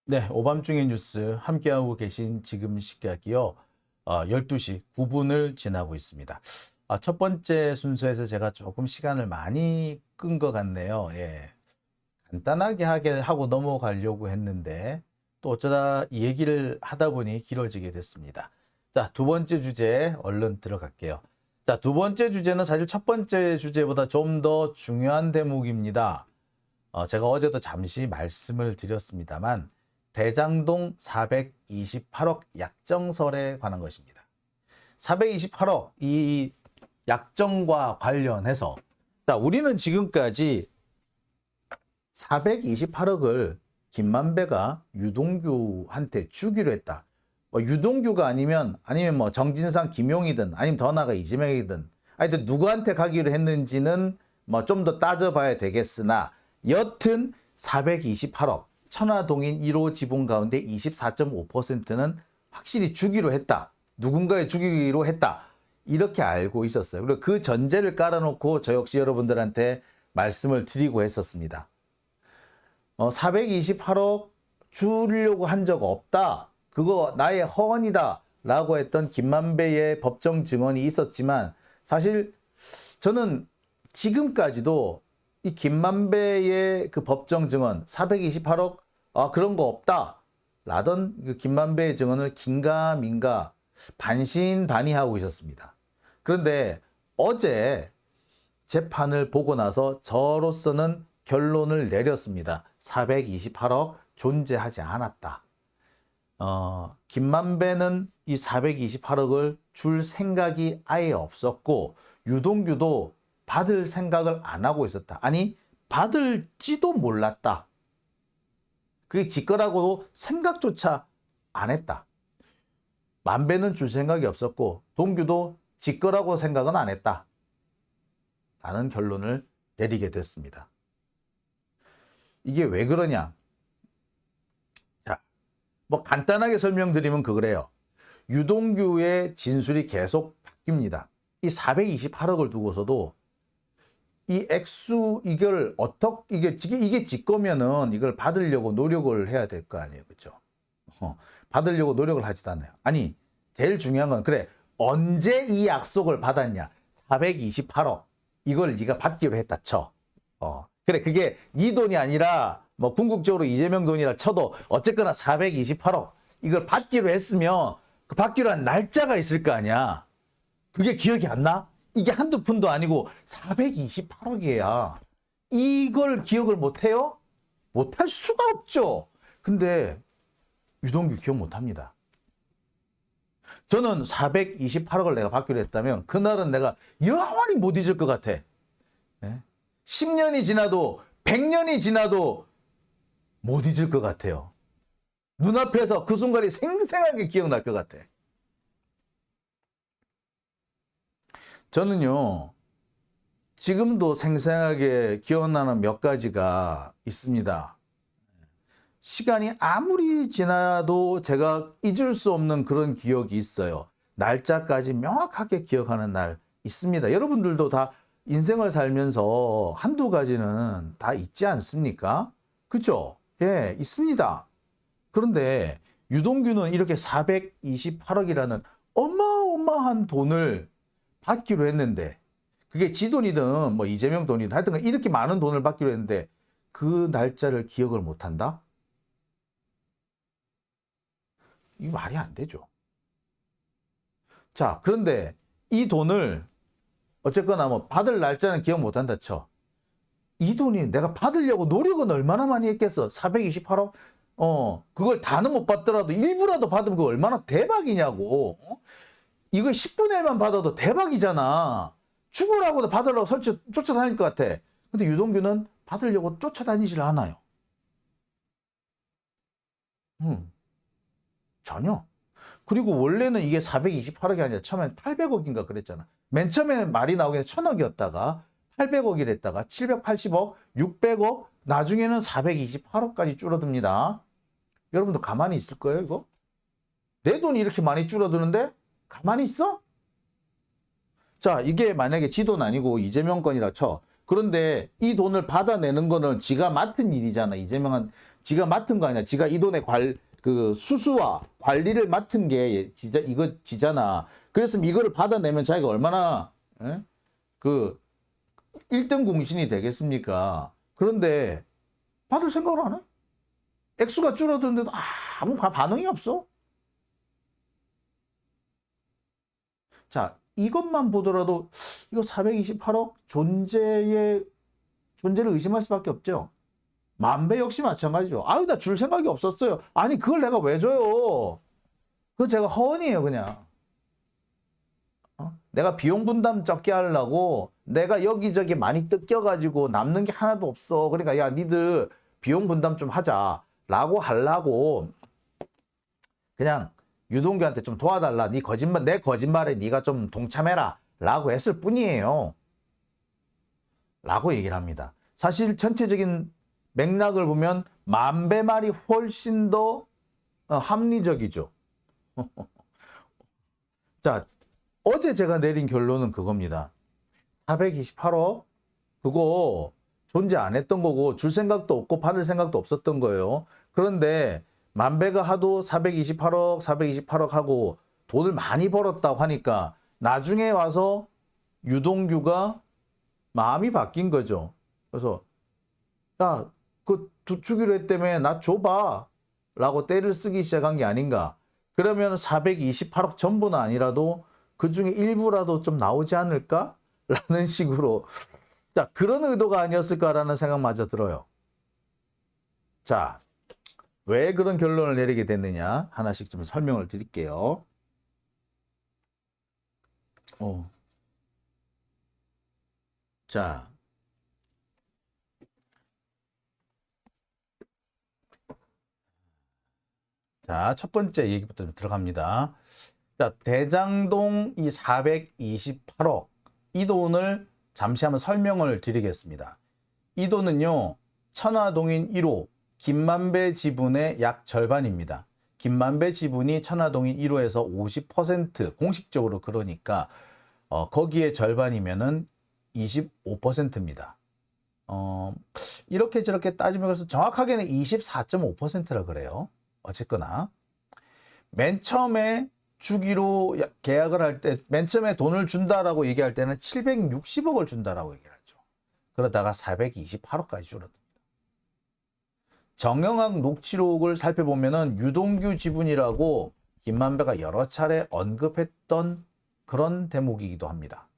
네, 오밤중의 뉴스 함께하고 계신 지금 시각이요. 12시 9분을 지나고 있습니다. 첫 번째 순서에서 제가 조금 시간을 많이 끈 것 같네요. 예. 간단하게 하고 넘어가려고 했는데 또 어쩌다 이 얘기를 하다 보니 길어지게 됐습니다. 자, 두 번째 주제 얼른 들어갈게요. 자, 두 번째 주제는 사실 첫 번째 주제보다 좀 더 중요한 대목입니다. 제가 어제도 잠시 말씀을 드렸습니다만 대장동 428억 약정설에 관한 것입니다. 428억 이 약정과 관련해서 자, 우리는 지금까지 428억을 김만배가 유동규한테 주기로 했다. 유동규가 아니면 뭐 정진상, 김용이든 아니면 더 나아가 이재명이든 하여튼 누구한테 가기로 했는지는 뭐 좀 더 따져봐야 되겠으나 여튼 428억 천화동인 1호 지분 가운데 24.5%는 확실히 주기로 했다. 누군가에 주기로 했다. 이렇게 알고 있었어요. 그리고 그 전제를 깔아놓고 저 역시 여러분들한테 말씀을 드리고 했었습니다. 428억 주려고 한 적 없다. 그거 나의 허언이다. 라고 했던 김만배의 법정 증언이 있었지만 사실 저는 지금까지도 이 김만배의 그 법정 증언 428억 그런 거 없다. 라던 그 김만배의 증언을 긴가민가 반신반의하고 있었습니다. 그런데 어제 재판을 보고 나서 저로서는 결론을 내렸습니다. 428억 존재하지 않았다. 김만배는 이 428억을 줄 생각이 아예 없었고 유동규도 받을 생각을 안 하고 있었다. 아니 받을지도 몰랐다. 그게 지 거라고 생각조차 안 했다. 만배는 줄 생각이 없었고 동규도 지 거라고 생각은 안 했다. 라는 결론을 내리게 됐습니다. 이게 왜 그러냐? 자, 뭐 간단하게 설명드리면 그거래요. 유동규의 진술이 계속 바뀝니다. 이 428억을 두고서도 이 액수 이걸 이게 지 거면은 이걸 받으려고 노력을 해야 될 거 아니에요, 그렇죠? 받으려고 노력을 하지도 않아요. 아니 제일 중요한 건 그래 언제 이 약속을 받았냐? 428억 이걸 네가 받기로 했다 쳐. 그래 그게 네 돈이 아니라 뭐 궁극적으로 이재명 돈이라 쳐도 어쨌거나 428억 이걸 받기로 했으면 그 받기로 한 날짜가 있을 거 아니야. 그게 기억이 안 나? 이게 한두 푼도 아니고 428억이야. 이걸 기억을 못해요? 못할 수가 없죠. 근데 유동규 기억 못합니다. 저는 428억을 내가 받기로 했다면 그날은 내가 영원히 못 잊을 것 같아. 10년이 지나도 100년이 지나도 못 잊을 것 같아요. 눈앞에서 그 순간이 생생하게 기억날 것 같아. 저는요, 지금도 생생하게 기억나는 몇 가지가 있습니다. 시간이 아무리 지나도 제가 잊을 수 없는 그런 기억이 있어요. 날짜까지 명확하게 기억하는 날 있습니다. 여러분들도 다 인생을 살면서 한두 가지는 다 있지 않습니까? 그죠? 예, 있습니다. 그런데 유동규는 이렇게 428억이라는 어마어마한 돈을 받기로 했는데 그게 지 돈이든 뭐 이재명 돈이든 하여튼 이렇게 많은 돈을 받기로 했는데 그 날짜를 기억을 못한다? 이게 말이 안 되죠. 자, 그런데 이 돈을 어쨌거나 뭐 받을 날짜는 기억 못한다 쳐. 이 돈이 내가 받으려고 노력은 얼마나 많이 했겠어. 428억? 그걸 다는 못 받더라도 일부라도 받으면 그거 얼마나 대박이냐고. 이거 10분의 1만 받아도 대박이잖아. 죽으라고도 받으려고 쫓아다닐 것 같아. 근데 유동규는 받으려고 쫓아다니질 않아요. 전혀. 그리고 원래는 이게 428억이 아니라 처음엔 800억인가 그랬잖아. 맨 처음에 말이 나오기는 1000억이었다가 800억이 됐다가 780억, 600억, 나중에는 428억까지 줄어듭니다. 여러분도 가만히 있을 거예요, 이거? 내 돈이 이렇게 많이 줄어드는데 가만히 있어? 자, 이게 만약에 지 돈 아니고 이재명 건이라 쳐. 그런데 이 돈을 받아내는 거는 지가 맡은 일이잖아. 이재명은 지가 맡은 거 아니야. 지가 이 돈의 그 수수와 관리를 맡은 게 이거 지잖아. 그랬으면 이거를 받아내면 자기가 얼마나 그 1등 공신이 되겠습니까? 그런데 받을 생각을 안 해? 액수가 줄어드는데도 아무 반응이 없어. 자, 이것만 보더라도 이거 428억 존재를 의심할 수밖에 없죠. 만배 역시 마찬가지죠. 아유, 나 줄 생각이 없었어요. 아니, 그걸 내가 왜 줘요? 그거 제가 허언이에요, 그냥. 내가 비용 분담 적게 하려고 내가 여기저기 많이 뜯겨가지고 남는 게 하나도 없어. 그러니까 야, 니들 비용 분담 좀 하자라고 하려고 그냥 유동규한테 좀 도와달라. 내 거짓말에 네가 좀 동참해라 라고 했을 뿐이에요. 라고 얘기를 합니다. 사실 전체적인 맥락을 보면 만배 말이 훨씬 더 합리적이죠. 자, 어제 제가 내린 결론은 그겁니다. 428억 그거 존재 안 했던 거고 줄 생각도 없고 받을 생각도 없었던 거예요. 그런데 만배가 하도 428억 하고 돈을 많이 벌었다고 하니까 나중에 와서 유동규가 마음이 바뀐 거죠. 그래서 야, 그 주기로 했다며 나 줘봐 라고 떼를 쓰기 시작한 게 아닌가. 그러면 428억 전부는 아니라도 그 중에 일부라도 좀 나오지 않을까? 라는 식으로 자, 그런 의도가 아니었을까라는 생각마저 들어요. 자, 왜 그런 결론을 내리게 됐느냐 하나씩 좀 설명을 드릴게요. 자, 첫 번째 얘기부터 들어갑니다. 자, 대장동 이 428억 이 돈을 잠시 한번 설명을 드리겠습니다. 이 돈은요, 천화동인 1호 김만배 지분의 약 절반입니다. 김만배 지분이 천화동인 1호에서 50% 공식적으로 그러니까 거기에 절반이면은 25%입니다. 이렇게 저렇게 따지면 그래서 정확하게는 24.5%라 그래요. 어쨌거나 맨 처음에 주기로 계약을 할 때 맨 처음에 돈을 준다라고 얘기할 때는 760억을 준다라고 얘기를 하죠. 그러다가 428억까지 줄어듭니다. 정영학 녹취록을 살펴보면은 유동규 지분이라고 김만배가 여러 차례 언급했던 그런 대목이기도 합니다.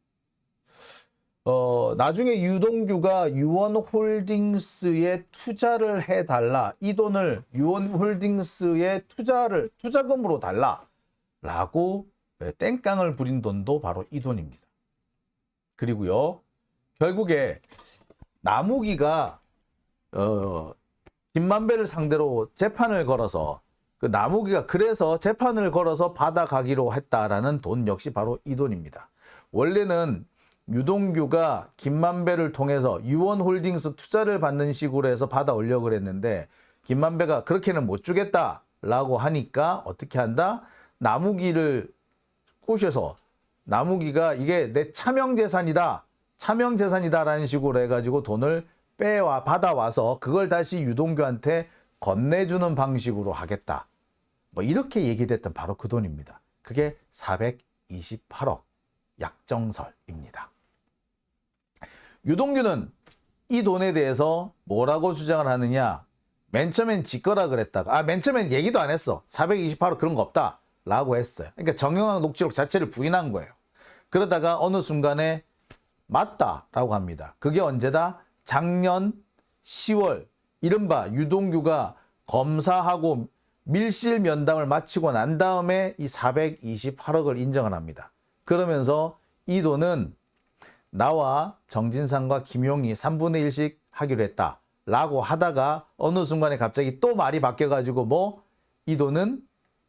나중에 유동규가 유원홀딩스에 투자를 해달라. 이 돈을 유원홀딩스에 투자금으로 달라. 라고 땡깡을 부린 돈도 바로 이 돈입니다. 그리고요, 결국에 나무기가 김만배를 상대로 재판을 걸어서 그 나무기가 그래서 재판을 걸어서 받아가기로 했다라는 돈 역시 바로 이 돈입니다. 원래는 유동규가 김만배를 통해서 유원홀딩스 투자를 받는 식으로 해서 받아오려고 그랬는데 김만배가 그렇게는 못 주겠다라고 하니까 어떻게 한다? 나무기를 꼬셔서 나무기가 이게 내 차명재산이다라는 식으로 해가지고 돈을 받아와서 그걸 다시 유동규한테 건네주는 방식으로 하겠다. 뭐 이렇게 얘기됐던 바로 그 돈입니다. 그게 428억 약정설입니다. 유동규는 이 돈에 대해서 뭐라고 주장을 하느냐? 맨 처음엔 지 거라 그랬다가 맨 처음엔 얘기도 안 했어. 428억 그런 거 없다 라고 했어요. 그러니까 정영학 녹취록 자체를 부인한 거예요. 그러다가 어느 순간에 맞다라고 합니다. 그게 언제다? 작년 10월 이른바 유동규가 검사하고 밀실 면담을 마치고 난 다음에 이 428억을 인정을 합니다. 그러면서 이 돈은 나와 정진상과 김용이 3분의 1씩 하기로 했다 라고 하다가 어느 순간에 갑자기 또 말이 바뀌어가지고 이 돈은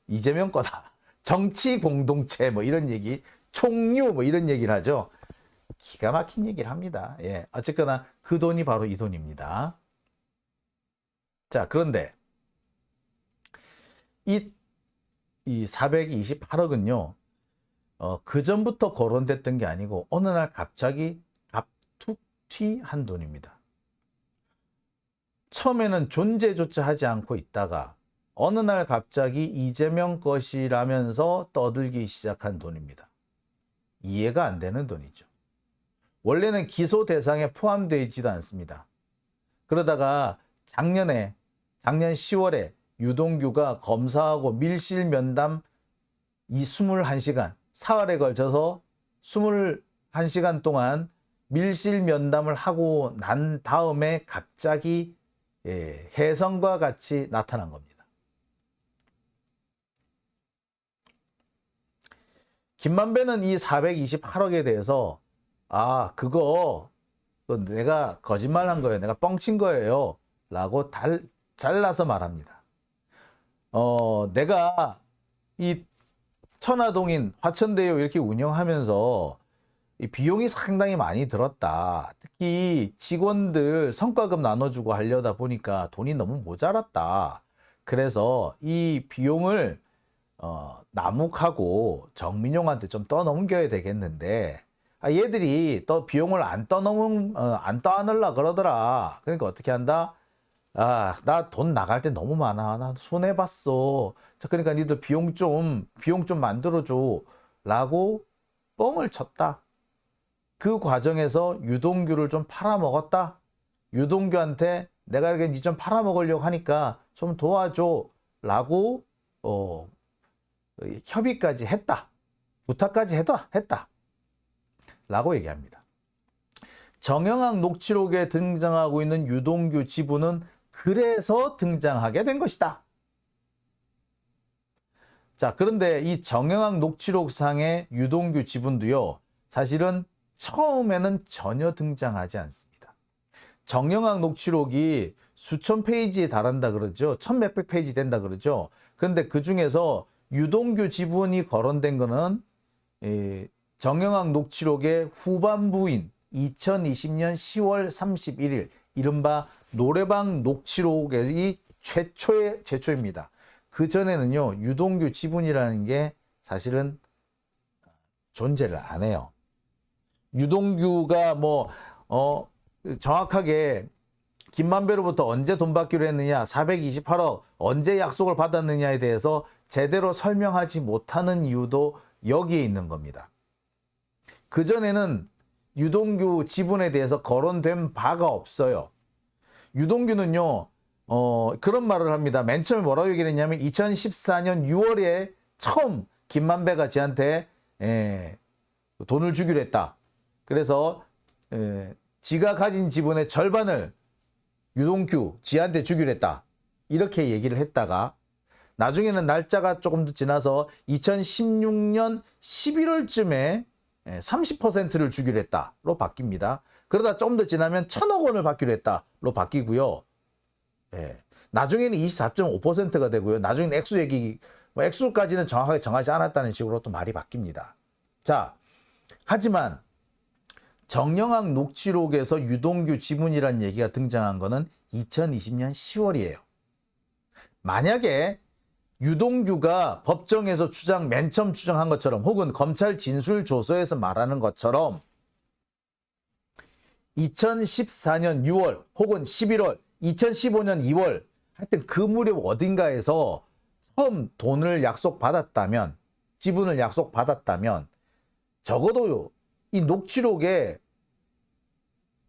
이재명 거다. 정치 공동체 이런 얘기, 총유 이런 얘기를 하죠. 기가 막힌 얘기를 합니다. 예, 어쨌거나 그 돈이 바로 이 돈입니다. 자, 그런데 이 428억은요. 그 전부터 거론됐던 게 아니고 어느 날 갑자기 툭 취한 돈입니다. 처음에는 존재조차 하지 않고 있다가 어느 날 갑자기 이재명 것이라면서 떠들기 시작한 돈입니다. 이해가 안 되는 돈이죠. 원래는 기소 대상에 포함되어 있지도 않습니다. 그러다가 작년 10월에 유동규가 검사하고 밀실 면담 이 21시간, 사흘에 걸쳐서 21시간 동안 밀실 면담을 하고 난 다음에 갑자기 혜성과 같이 나타난 겁니다. 김만배는 이 428억에 대해서 그거 내가 거짓말한 거예요. 내가 뻥친 거예요. 라고 잘라서 말합니다. 내가 이 천화동인 화천대유 이렇게 운영하면서 이 비용이 상당히 많이 들었다. 특히 직원들 성과급 나눠주고 하려다 보니까 돈이 너무 모자랐다. 그래서 이 비용을 남욱하고 정민용한테 좀 떠넘겨야 되겠는데 얘들이 또 비용을 안 떠안으려 그러더라. 그러니까 어떻게 한다? 나 돈 나갈 때 너무 많아. 나 손해봤어. 자, 그러니까 니들 비용 좀 만들어줘. 라고 뻥을 쳤다. 그 과정에서 유동규를 좀 팔아먹었다. 유동규한테 내가 이렇게 니 좀 팔아먹으려고 하니까 좀 도와줘. 라고 협의까지 했다. 부탁까지 했다. 라고 얘기합니다. 정영학 녹취록에 등장하고 있는 유동규 지분은 그래서 등장하게 된 것이다. 자, 그런데 이 정영학 녹취록상의 유동규 지분도요, 사실은 처음에는 전혀 등장하지 않습니다. 정영학 녹취록이 수천 페이지에 달한다 그러죠. 천몇백 페이지 된다 그러죠. 그런데 그 중에서 유동규 지분이 거론된 거는 정영학 녹취록의 후반부인 2020년 10월 31일 이른바 노래방 녹취록의 최초입니다. 그 전에는요, 유동규 지분이라는 게 사실은 존재를 안 해요. 유동규가 정확하게 김만배로부터 언제 돈 받기로 했느냐, 428억 언제 약속을 받았느냐에 대해서 제대로 설명하지 못하는 이유도 여기에 있는 겁니다. 그전에는 유동규 지분에 대해서 거론된 바가 없어요. 유동규는요, 그런 말을 합니다. 맨 처음에 뭐라고 얘기를 했냐면 2014년 6월에 처음 김만배가 지한테 돈을 주기로 했다. 그래서 지가 가진 지분의 절반을 유동규 지한테 주기로 했다. 이렇게 얘기를 했다가 나중에는 날짜가 조금 더 지나서 2016년 11월쯤에 30%를 주기로 했다로 바뀝니다. 그러다 조금 더 지나면 1,000억 원을 받기로 했다로 바뀌고요. 나중에는 24.5%가 되고요. 나중에는 액수까지는 정확하게 정하지 않았다는 식으로 또 말이 바뀝니다. 자, 하지만 정영학 녹취록에서 유동규 지분이라는 얘기가 등장한 거는 2020년 10월이에요. 만약에 유동규가 법정에서 맨 처음 주장한 것처럼 혹은 검찰 진술조서에서 말하는 것처럼 2014년 6월 혹은 11월, 2015년 2월 하여튼 그 무렵 어딘가에서 처음 돈을 약속받았다면, 지분을 약속받았다면 적어도 이 녹취록에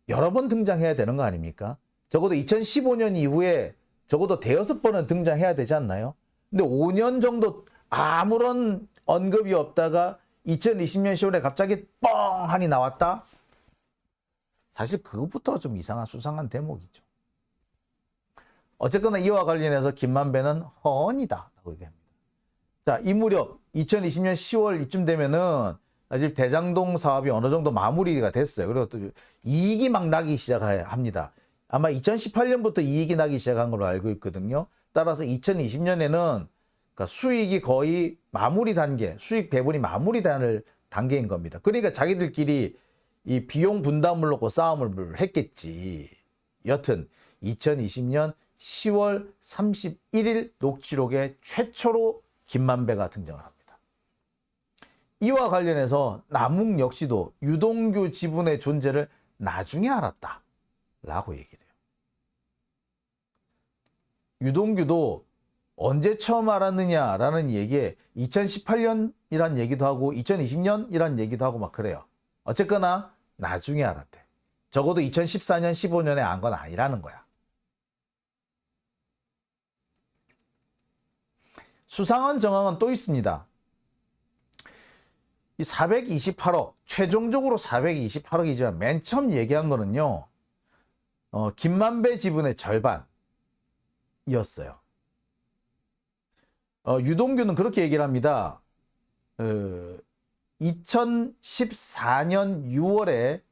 여러 번 등장해야 되는 거 아닙니까? 적어도 2015년 이후에 적어도 대여섯 번은 등장해야 되지 않나요? 근데 5년 정도 아무런 언급이 없다가 2020년 10월에 갑자기 뻥 하니 나왔다? 사실 그것부터 좀 수상한 대목이죠. 어쨌거나 이와 관련해서 김만배는 허언이다 라고 얘기합니다. 자, 이 무렵 2020년 10월 이쯤 되면은 사실 대장동 사업이 어느 정도 마무리가 됐어요. 그리고 또 이익이 막 나기 시작합니다. 아마 2018년부터 이익이 나기 시작한 걸로 알고 있거든요. 따라서 2020년에는 그러니까 수익이 거의 마무리 단계, 수익 배분이 마무리될 단계인 겁니다. 그러니까 자기들끼리 이 비용 분담을 놓고 싸움을 했겠지. 여튼 2020년 10월 31일 녹취록에 최초로 김만배가 등장을 합니다. 이와 관련해서 남욱 역시도 유동규 지분의 존재를 나중에 알았다 라고 얘기를 해요. 유동규도 언제 처음 알았느냐라는 얘기에 2018년이란 얘기도 하고 2020년이란 얘기도 하고 막 그래요. 어쨌거나 나중에 알았대. 적어도 2014년, 15년에 안 건 아니라는 거야. 수상한 정황은 또 있습니다. 이 428억, 최종적으로 428억이지만 맨 처음 얘기한 거는요, 김만배 지분의 절반이었어요. 유동규는 그렇게 얘기를 합니다. 2014년 6월에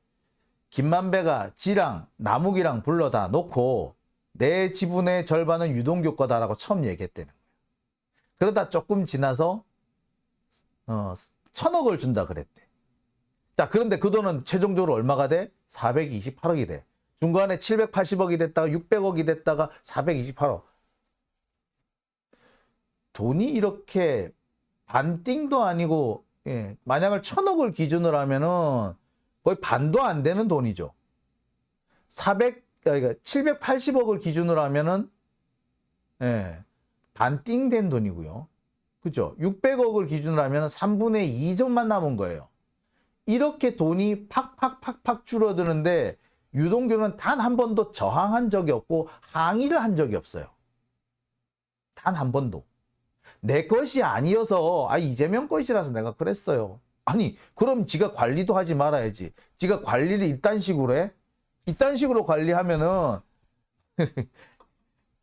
김만배가 지랑 남욱이랑 불러다 놓고 내 지분의 절반은 유동규 거다라고 처음 얘기했대는 거예요. 그러다 조금 지나서 1,000억을 준다 그랬대. 자, 그런데 그 돈은 최종적으로 얼마가 돼? 428억이 돼. 중간에 780억이 됐다가 600억이 됐다가 428억. 돈이 이렇게 반띵도 아니고, 예, 만약을 1,000억을 기준으로 하면은 거의 반도 안 되는 돈이죠. 그러니까 780억을 기준으로 하면은, 예, 반띵된 돈이고요. 그죠? 600억을 기준으로 하면 3분의 2점만 남은 거예요. 이렇게 돈이 팍팍팍팍 줄어드는데 유동규는 단 한 번도 저항한 적이 없고 항의를 한 적이 없어요. 단 한 번도. 내 것이 아니어서 이재명 것이라서 내가 그랬어요. 아니 그럼 지가 관리도 하지 말아야지. 지가 관리를 이딴 식으로 해? 이딴 식으로 관리하면은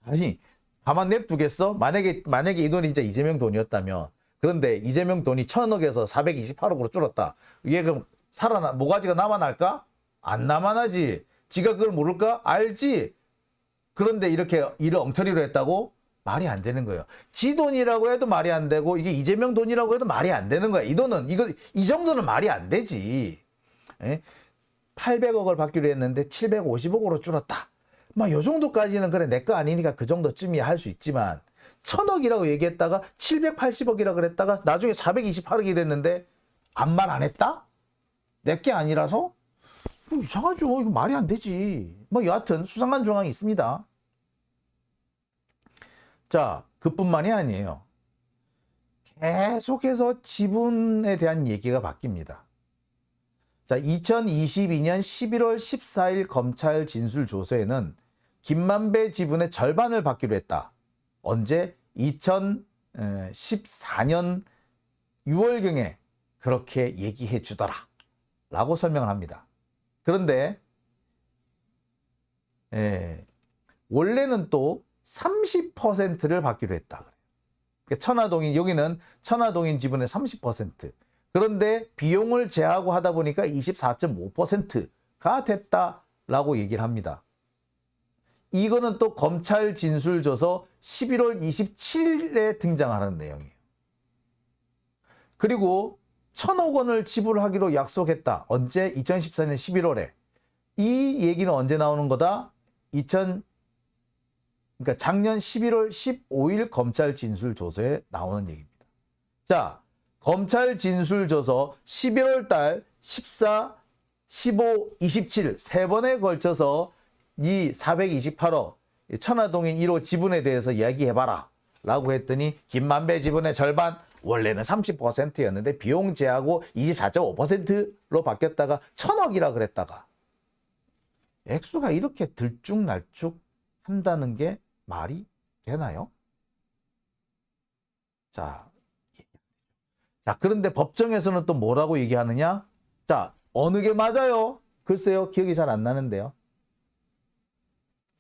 아니 가만 냅두겠어? 만약에 이 돈이 진짜 이재명 돈이었다면, 그런데 이재명 돈이 1,000억에서 428억으로 줄었다. 얘 그럼 모가지가 남아날까? 안 남아나지. 지가 그걸 모를까? 알지. 그런데 이렇게 일을 엉터리로 했다고? 말이 안 되는 거예요. 지 돈이라고 해도 말이 안 되고 이게 이재명 돈이라고 해도 말이 안 되는 거야. 이 돈은 이 정도는 말이 안 되지. 800억을 받기로 했는데 750억으로 줄었다. 막 요 정도까지는 그래 내 거 아니니까 그 정도쯤이야 할 수 있지만 1,000억이라고 얘기했다가 780억이라고 그랬다가 나중에 428억이 됐는데 아무 말 안 했다? 내 게 아니라서? 이상하죠. 이거 말이 안 되지. 뭐 여하튼 수상한 정황이 있습니다. 자, 그뿐만이 아니에요. 계속해서 지분에 대한 얘기가 바뀝니다. 자, 2022년 11월 14일 검찰 진술조서에는 김만배 지분의 절반을 받기로 했다. 언제? 2014년 6월경에 그렇게 얘기해 주더라 라고 설명을 합니다. 그런데 원래는 또 30%를 받기로 했다. 천화동인, 여기는 천화동인 지분의 30%. 그런데 비용을 제하고 하다 보니까 24.5%가 됐다라고 얘기를 합니다. 이거는 또 검찰 진술조서 11월 27일에 등장하는 내용이에요. 그리고 1,000억 원을 지불하기로 약속했다. 언제? 2014년 11월에. 이 얘기는 언제 나오는 거다? 그러니까 작년 11월 15일 검찰 진술조서에 나오는 얘기입니다. 자, 검찰 진술조서 11월 달 14, 15, 27 세 번에 걸쳐서 이 428억 천화동인 1호 지분에 대해서 이야기해봐라 라고 했더니 김만배 지분의 절반, 원래는 30%였는데 비용 제하고 24.5%로 바뀌었다가 1,000억이라 그랬다가, 액수가 이렇게 들쭉날쭉 한다는 게 말이 되나요? 자, 그런데 법정에서는 또 뭐라고 얘기하느냐? 자, 어느 게 맞아요? 글쎄요, 기억이 잘 안 나는데요.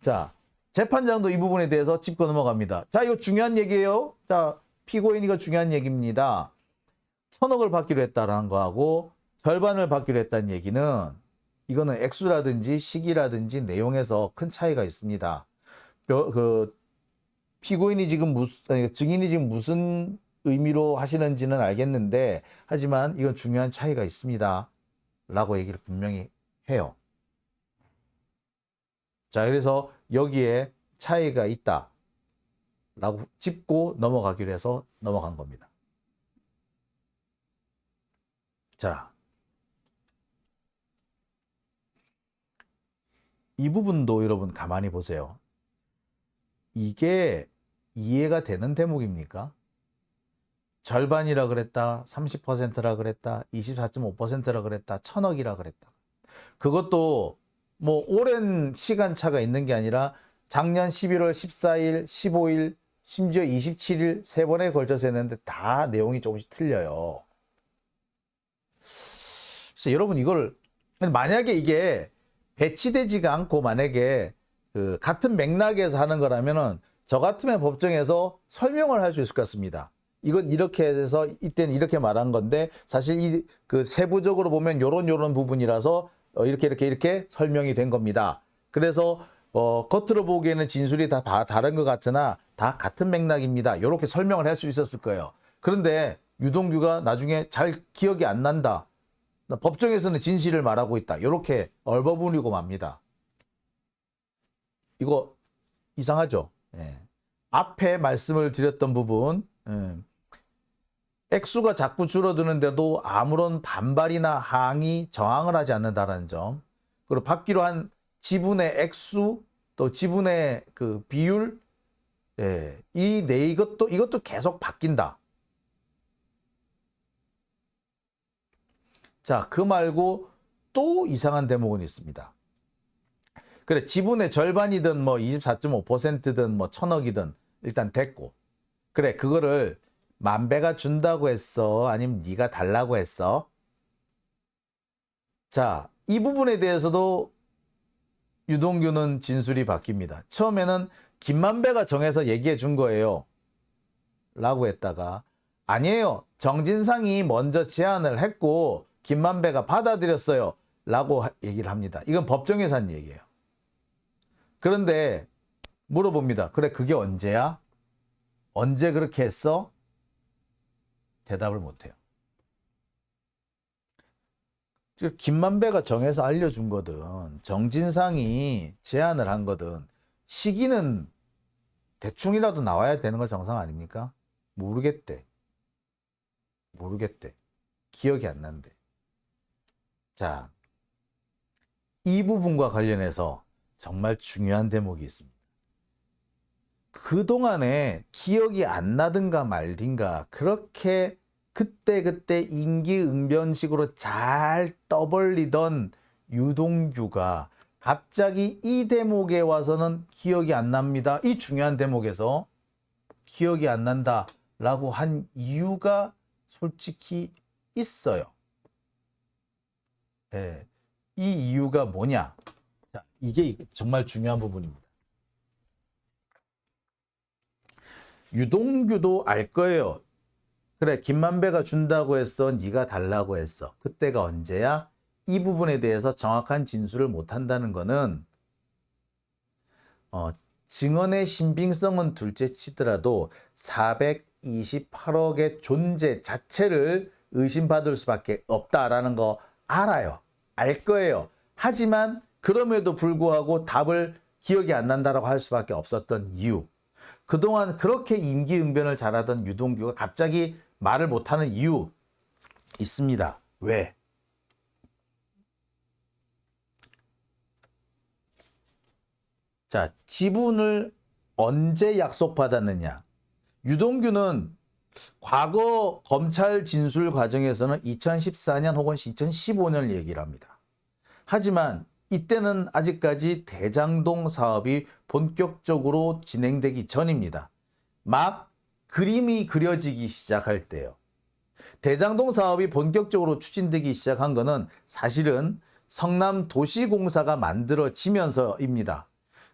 자, 재판장도 이 부분에 대해서 짚고 넘어갑니다. 자, 이거 중요한 얘기예요. 자, 피고인이가 중요한 얘기입니다. 1,000억을 받기로 했다라는 거하고 절반을 받기로 했다는 얘기는, 이거는 액수라든지 시기라든지 내용에서 큰 차이가 있습니다. 피고인이 지금 증인이 지금 무슨 의미로 하시는지는 알겠는데, 하지만 이건 중요한 차이가 있습니다 라고 얘기를 분명히 해요. 자, 그래서 여기에 차이가 있다 라고 짚고 넘어가기로 해서 넘어간 겁니다. 자, 이 부분도 여러분 가만히 보세요. 이게 이해가 되는 대목입니까? 절반이라 그랬다, 30%라 그랬다, 24.5%라 그랬다, 1,000억이라 그랬다. 그것도 뭐 오랜 시간차가 있는 게 아니라 작년 11월 14일, 15일, 심지어 27일 세 번에 걸쳐서 했는데 다 내용이 조금씩 틀려요. 그래서 여러분 이걸 만약에 이게 배치되지가 않고 만약에 그 같은 맥락에서 하는 거라면은 저 같으면 법정에서 설명을 할 수 있을 것 같습니다. 이건 이렇게 해서 이때는 이렇게 말한 건데 사실 이 그 세부적으로 보면 요런 부분이라서 이렇게 설명이 된 겁니다. 그래서 겉으로 보기에는 진술이 다 다른 것 같으나 다 같은 맥락입니다. 이렇게 설명을 할 수 있었을 거예요. 그런데 유동규가 나중에 잘 기억이 안 난다. 법정에서는 진실을 말하고 있다. 이렇게 얼버무리고 맙니다. 이거 이상하죠? 예. 앞에 말씀을 드렸던 부분, 액수가 자꾸 줄어드는데도 아무런 반발이나 항의, 저항을 하지 않는다는 점. 그리고 받기로 한 지분의 액수, 또 지분의 그 비율, 이것도 계속 바뀐다. 자, 그 말고 또 이상한 대목은 있습니다. 그래, 지분의 절반이든 뭐 24.5%든 뭐 1,000억이든 일단 됐고. 그래, 그거를 만배가 준다고 했어? 아니면 네가 달라고 했어? 자, 이 부분에 대해서도 유동규는 진술이 바뀝니다. 처음에는 김만배가 정해서 얘기해 준 거예요. 라고 했다가 아니에요. 정진상이 먼저 제안을 했고 김만배가 받아들였어요. 라고 얘기를 합니다. 이건 법정에서 한 얘기예요. 그런데 물어봅니다. 그래, 그게 언제야? 언제 그렇게 했어? 대답을 못해요. 김만배가 정해서 알려준 거든 정진상이 제안을 한 거든 시기는 대충이라도 나와야 되는 거 정상 아닙니까? 모르겠대. 기억이 안 난대. 자, 이 부분과 관련해서 정말 중요한 대목이 있습니다. 그동안에 기억이 안 나든가 말든가 그렇게 그때 임기응변식으로 잘 떠벌리던 유동규가 갑자기 이 대목에 와서는 기억이 안 납니다. 이 중요한 대목에서 기억이 안 난다라고 한 이유가 솔직히 있어요. 네, 이 이유가 뭐냐? 자, 이게 정말 중요한 부분입니다. 유동규도 알 거예요. 그래, 김만배가 준다고 했어? 네가 달라고 했어? 그때가 언제야? 이 부분에 대해서 정확한 진술을 못한다는 거는 증언의 신빙성은 둘째 치더라도 428억의 존재 자체를 의심받을 수밖에 없다라는 거 알아요. 알 거예요. 하지만 그럼에도 불구하고 답을 기억이 안 난다라고 할 수밖에 없었던 이유. 그동안 그렇게 임기응변을 잘하던 유동규가 갑자기 말을 못하는 이유 있습니다. 왜? 자, 지분을 언제 약속받았느냐? 유동규는 과거 검찰 진술 과정에서는 2014년 혹은 2015년을 얘기를 합니다. 하지만 이때는 아직까지 대장동 사업이 본격적으로 진행되기 전입니다. 막 그림이 그려지기 시작할 때요. 대장동 사업이 본격적으로 추진되기 시작한 것은 사실은 성남도시공사가 만들어지면서입니다.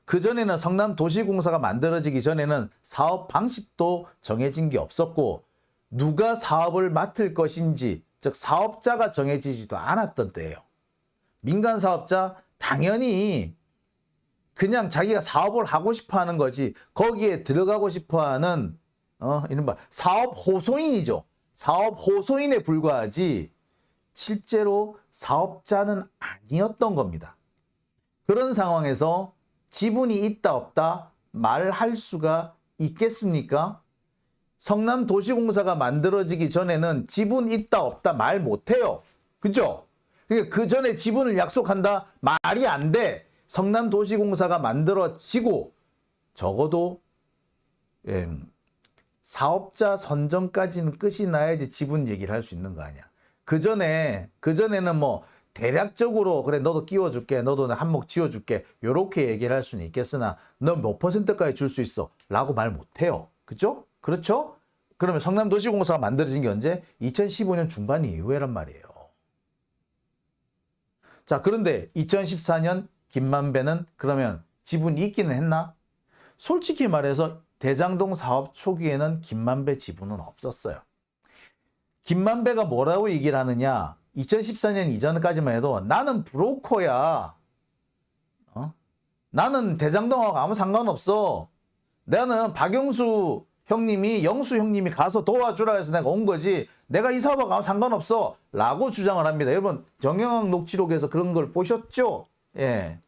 그전에는 성남도시공사가 만들어지기 전에는 사업 방식도 정해진 게 없었고 누가 사업을 맡을 것인지, 즉 사업자가 정해지지도 않았던 때예요. 민간 사업자 당연히 그냥 자기가 사업을 하고 싶어 하는 거지 거기에 들어가고 싶어 하는 이른바 사업 호소인이죠. 사업 호소인에 불과하지 실제로 사업자는 아니었던 겁니다. 그런 상황에서 지분이 있다 없다 말할 수가 있겠습니까? 성남도시공사가 만들어지기 전에는 지분 있다 없다 말 못해요. 그죠? 그 전에 지분을 약속한다 말이 안 돼. 성남도시공사가 만들어지고 적어도 사업자 선정까지는 끝이 나야지 지분 얘기를 할 수 있는 거 아니야. 그전에는 뭐 대략적으로 그래 너도 끼워줄게, 너도 한몫 지어줄게 요렇게 얘기를 할 수는 있겠으나 너 몇 %까지 줄 수 있어 라고 말 못해요. 그죠? 그렇죠? 그러면 성남도시공사가 만들어진 게 언제? 2015년 중반 이후에란 말이에요. 자, 그런데 2014년 김만배는 그러면 지분이 있기는 했나? 솔직히 말해서 대장동 사업 초기에는 김만배 지분은 없었어요. 김만배가 뭐라고 얘기를 하느냐? 2014년 이전까지만 해도 나는 브로커야. 나는 대장동하고 아무 상관없어. 나는 박영수 형님이, 영수 형님이 가서 도와주라 해서 내가 온 거지. 내가 이 사업하고 아무 상관없어. 라고 주장을 합니다. 여러분, 정영학 녹취록에서 그런 걸 보셨죠? 예.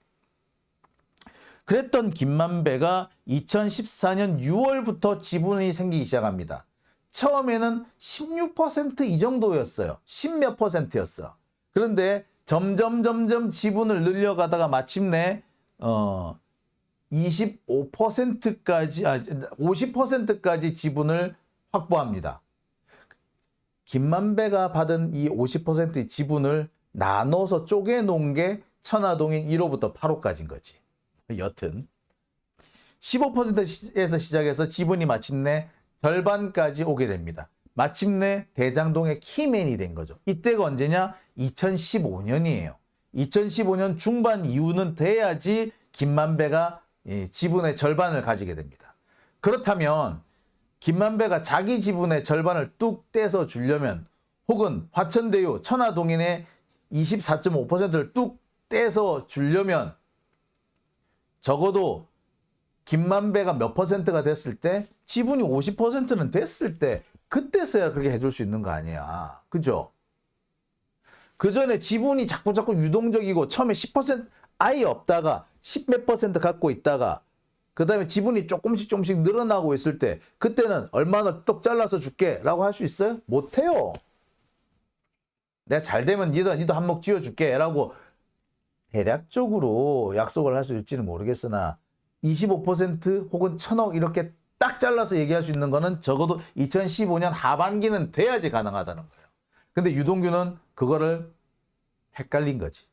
그랬던 김만배가 2014년 6월부터 지분이 생기기 시작합니다. 처음에는 16% 이 정도였어요. 10몇 %였어. 그런데 점점 지분을 늘려가다가 마침내 25%까지 50%까지 지분을 확보합니다. 김만배가 받은 이 50%의 지분을 나눠서 쪼개놓은 게 천화동인 1호부터 8호까지인 거지. 여튼 15%에서 시작해서 지분이 마침내 절반까지 오게 됩니다. 마침내 대장동의 키맨이 된 거죠. 이때가 언제냐? 2015년이에요. 2015년 중반 이후는 돼야지 김만배가 지분의 절반을 가지게 됩니다. 그렇다면 김만배가 자기 지분의 절반을 뚝 떼서 주려면 혹은 화천대유 천화동인의 24.5%를 뚝 떼서 주려면 적어도 김만배가 몇 %가 됐을 때 지분이 50%는 됐을 때 그때서야 그렇게 해줄 수 있는 거 아니야. 그죠? 그 전에 지분이 자꾸 유동적이고 처음에 10% 아예 없다가 10몇 % 갖고 있다가 그 다음에 지분이 조금씩 늘어나고 있을 때 그때는 얼마나 떡 잘라서 줄게 라고 할 수 있어요? 못해요. 내가 잘 되면 니도 한몫 지어줄게 라고 대략적으로 약속을 할 수 있을지는 모르겠으나 25% 혹은 1,000억 이렇게 딱 잘라서 얘기할 수 있는 거는 적어도 2015년 하반기는 돼야지 가능하다는 거예요. 근데 유동규는 그거를 헷갈린 거지.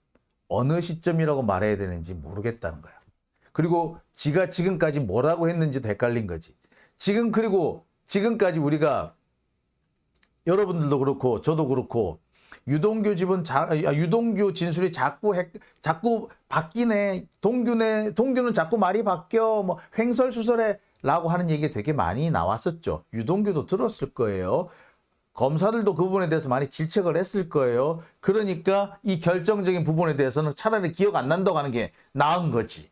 어느 시점이라고 말해야 되는지 모르겠다는 거야. 그리고 지가 지금까지 뭐라고 했는지도 헷갈린 거지. 그리고 지금까지 우리가 여러분들도 그렇고 저도 그렇고 유동규 진술이 자꾸 바뀌네. 동규는 자꾸 말이 바뀌어. 뭐 횡설수설해 라고 하는 얘기 되게 많이 나왔었죠. 유동규도 들었을 거예요. 검사들도 그 부분에 대해서 많이 질책을 했을 거예요. 그러니까 이 결정적인 부분에 대해서는 차라리 기억 안 난다고 하는 게 나은 거지.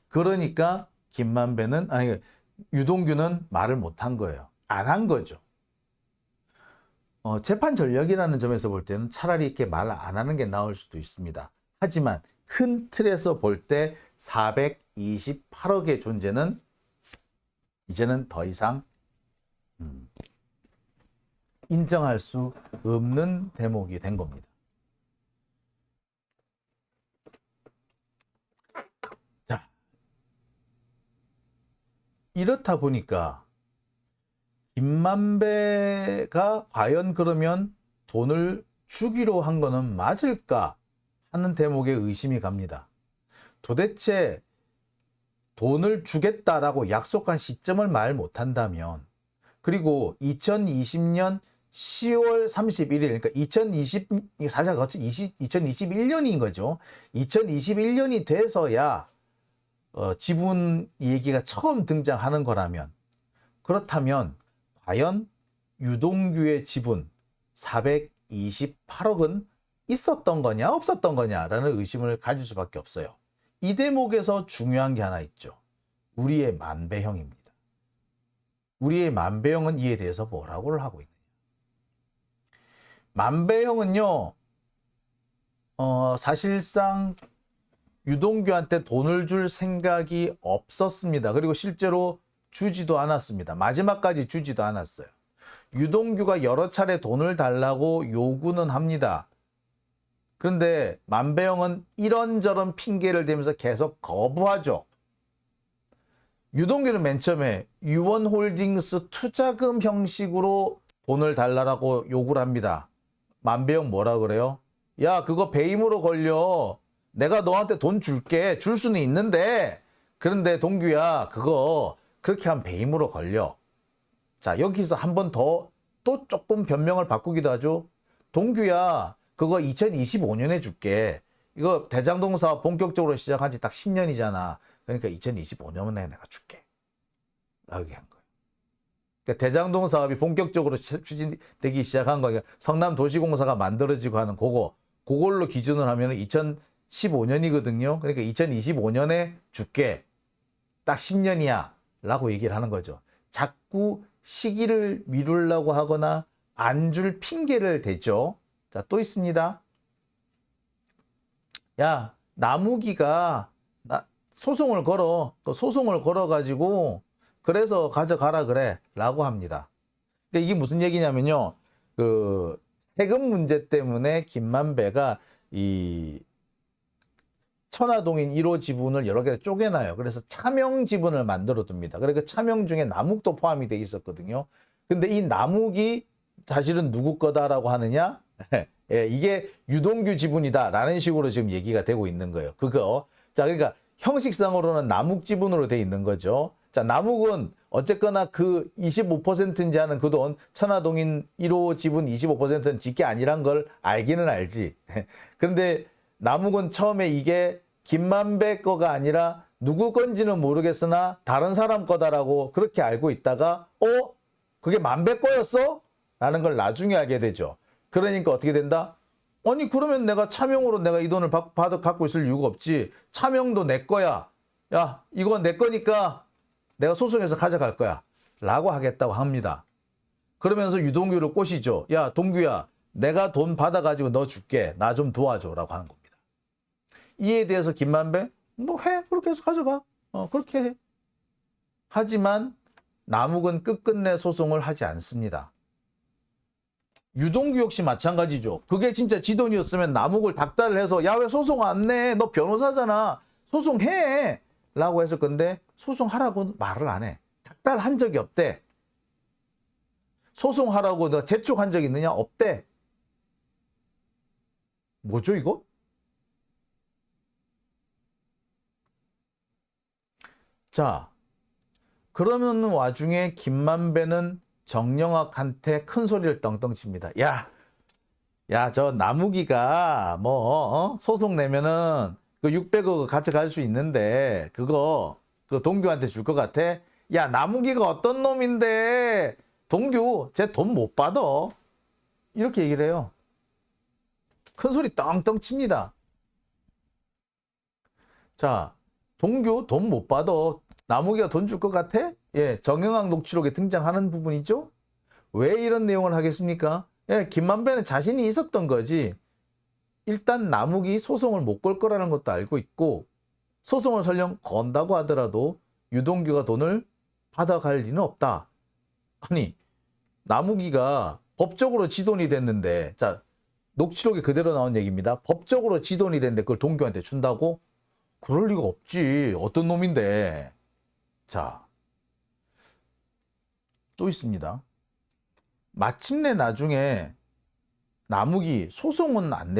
그러니까 유동규는 말을 못한 거예요. 안 한 거죠. 재판 전략이라는 점에서 볼 때는 차라리 이렇게 말 안 하는 게 나을 수도 있습니다. 하지만 큰 틀에서 볼 때 428억의 존재는 이제는 더 이상 인정할 수 없는 대목이 된 겁니다. 자, 이렇다 보니까 김만배가 과연 그러면 돈을 주기로 한 거는 맞을까 하는 대목에 의심이 갑니다. 도대체 돈을 주겠다라고 약속한 시점을 말 못한다면, 그리고 2020년 10월 31일, 그러니까 2021년인 거죠. 2021년이 돼서야 지분 얘기가 처음 등장하는 거라면, 그렇다면 과연 유동규의 지분 428억은 있었던 거냐 없었던 거냐라는 의심을 가질 수밖에 없어요. 이 대목에서 중요한 게 하나 있죠. 우리의 만배형입니다. 우리의 만배형은 이에 대해서 뭐라고 하고 있느냐. 만배형은요, 사실상 유동규한테 돈을 줄 생각이 없었습니다. 그리고 실제로 주지도 않았습니다. 마지막까지 주지도 않았어요. 유동규가 여러 차례 돈을 달라고 요구는 합니다. 그런데 만배영은 이런저런 핑계를 대면서 계속 거부하죠. 유동규는 맨 처음에 유원홀딩스 투자금 형식으로 돈을 달라고 요구를 합니다. 만배영 뭐라 그래요? 야, 그거 배임으로 걸려. 내가 너한테 돈 줄게. 줄 수는 있는데. 그런데 동규야, 그거 그렇게 하면 배임으로 걸려. 자, 여기서 한 번 더 또 조금 변명을 바꾸기도 하죠. 동규야, 그거 2025년에 줄게. 이거 대장동 사업 본격적으로 시작한 지 딱 10년이잖아. 그러니까 2025년에 내가 줄게. 라고 얘기한 거예요. 그러니까 대장동 사업이 본격적으로 추진되기 시작한 거예요. 성남도시공사가 만들어지고 하는 그걸로 기준을 하면 2015년이거든요. 그러니까 2025년에 줄게. 딱 10년이야. 라고 얘기를 하는 거죠. 자꾸 시기를 미루려고 하거나 안 줄 핑계를 대죠. 자, 또 있습니다. 야, 나무기가 소송을 걸어. 소송을 걸어가지고 그래서 가져가라 그래. 라고 합니다. 그러니까 이게 무슨 얘기냐면요. 그 세금 문제 때문에 김만배가 이 천화동인 1호 지분을 여러 개 쪼개놔요. 그래서 차명 지분을 만들어 둡니다. 그러니까 차명 중에 남욱도 포함이 돼 있었거든요. 근데 이 남욱이 사실은 누구 거다라고 하느냐? 예, 이게 유동규 지분이다라는 식으로 지금 얘기가 되고 있는 거예요. 그거. 자, 그러니까 형식상으로는 남욱 지분으로 돼 있는 거죠. 자, 남욱은 어쨌거나 그 25%인지 하는 그 돈, 천화동인 1호 지분 25%는 지게 아니란 걸 알기는 알지. 그런데 남욱은 처음에 이게 김만배 거가 아니라 누구 건지는 모르겠으나 다른 사람 거다라고 그렇게 알고 있다가 그게 만배 거였어? 라는 걸 나중에 알게 되죠. 그러니까 어떻게 된다? 아니 그러면 내가 차명으로 내가 이 돈을 갖고 있을 이유가 없지. 차명도 내 거야. 야, 이건 내 거니까 내가 소송해서 가져갈 거야. 라고 하겠다고 합니다. 그러면서 유동규를 꼬시죠. 야, 동규야, 내가 돈 받아가지고 너 줄게. 나 좀 도와줘. 라고 하는 겁니다. 이에 대해서 김만배, 뭐 해. 그렇게 해서 가져가. 그렇게 해. 하지만 남욱은 끝끝내 소송을 하지 않습니다. 유동규 역시 마찬가지죠. 그게 진짜 지 돈이었으면 남욱을 닥달을 해서 야, 왜 소송 안 내? 너 변호사잖아. 소송해. 라고 했을 건데 소송하라고 말을 안 해. 닥달한 적이 없대. 소송하라고 너 재촉한 적 있느냐? 없대. 뭐죠 이거? 자, 그러면 와중에 김만배는 정영학한테 큰 소리를 떵떵 칩니다. 야, 저 나무기가 소송 내면은 그 600억 같이 갈 수 있는데 그거 그 동규한테 줄 것 같아? 야, 나무기가 어떤 놈인데 동규 쟤 돈 못 받아. 이렇게 얘기를 해요. 큰 소리 떵떵 칩니다. 자, 동규 돈 못 받아. 나무기가 돈 줄 것 같아? 예, 정영학 녹취록에 등장하는 부분이죠. 왜 이런 내용을 하겠습니까? 예, 김만배는 자신이 있었던 거지. 일단 남욱이 소송을 못 걸 거라는 것도 알고 있고 소송을 설령 건다고 하더라도 유동규가 돈을 받아갈 리는 없다. 아니, 남욱이가 법적으로 지돈이 됐는데, 자, 녹취록에 그대로 나온 얘기입니다. 법적으로 지돈이 됐는데 그걸 동규한테 준다고? 그럴 리가 없지. 어떤 놈인데. 자, 또 있습니다. 마침내 나중에 남욱이 소송을 안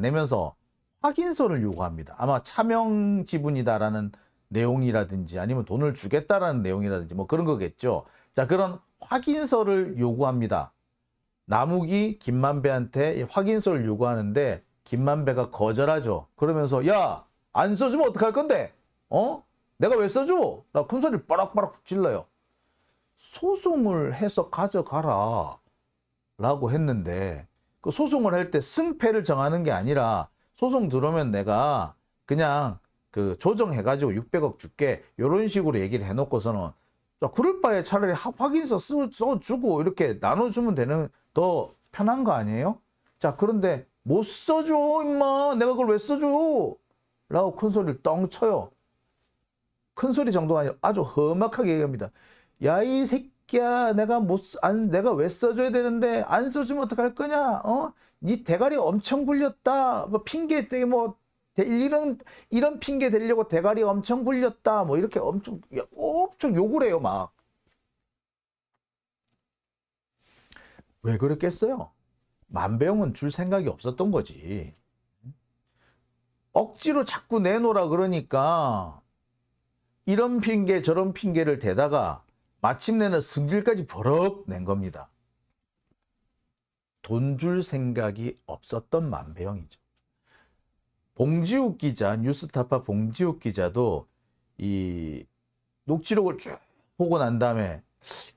내면서 확인서를 요구합니다. 아마 차명 지분이다라는 내용이라든지 아니면 돈을 주겠다라는 내용이라든지 뭐 그런 거겠죠. 자, 그런 확인서를 요구합니다. 남욱이 김만배한테 확인서를 요구하는데 김만배가 거절하죠. 그러면서 야, 안 써주면 어떡할 건데? 내가 왜 써줘? 라고 큰 소리를 빠락빠락 질러요. 소송을 해서 가져가라 라고 했는데 그 소송을 할 때 승패를 정하는 게 아니라 소송 들어오면 내가 그냥 그 조정해가지고 600억 줄게 이런 식으로 얘기를 해놓고서는 그럴 바에 차라리 확인서 써주고 이렇게 나눠주면 되는 더 편한 거 아니에요? 자, 그런데 못 써줘 임마, 내가 그걸 왜 써줘? 라고 큰 소리를 떵 쳐요. 큰 소리 정도가 아니라 아주 험악하게 얘기합니다. 야, 이 새끼 새끼야, 내가 왜 써줘야 되는데 안 써주면 어떡할 거냐? 네 대가리 엄청 굴렸다. 뭐 핑계 대기 뭐 이런 핑계 대려고 대가리 엄청 굴렸다. 뭐 이렇게 엄청 욕을 해요, 막. 왜 그랬겠어요? 만배영은 줄 생각이 없었던 거지. 억지로 자꾸 내놓으라 그러니까 이런 핑계 저런 핑계를 대다가 마침내는 승질까지 버럭 낸 겁니다. 돈 줄 생각이 없었던 만배영이죠. 봉지욱 기자, 뉴스타파 봉지욱 기자도 이 녹취록을 쭉 보고 난 다음에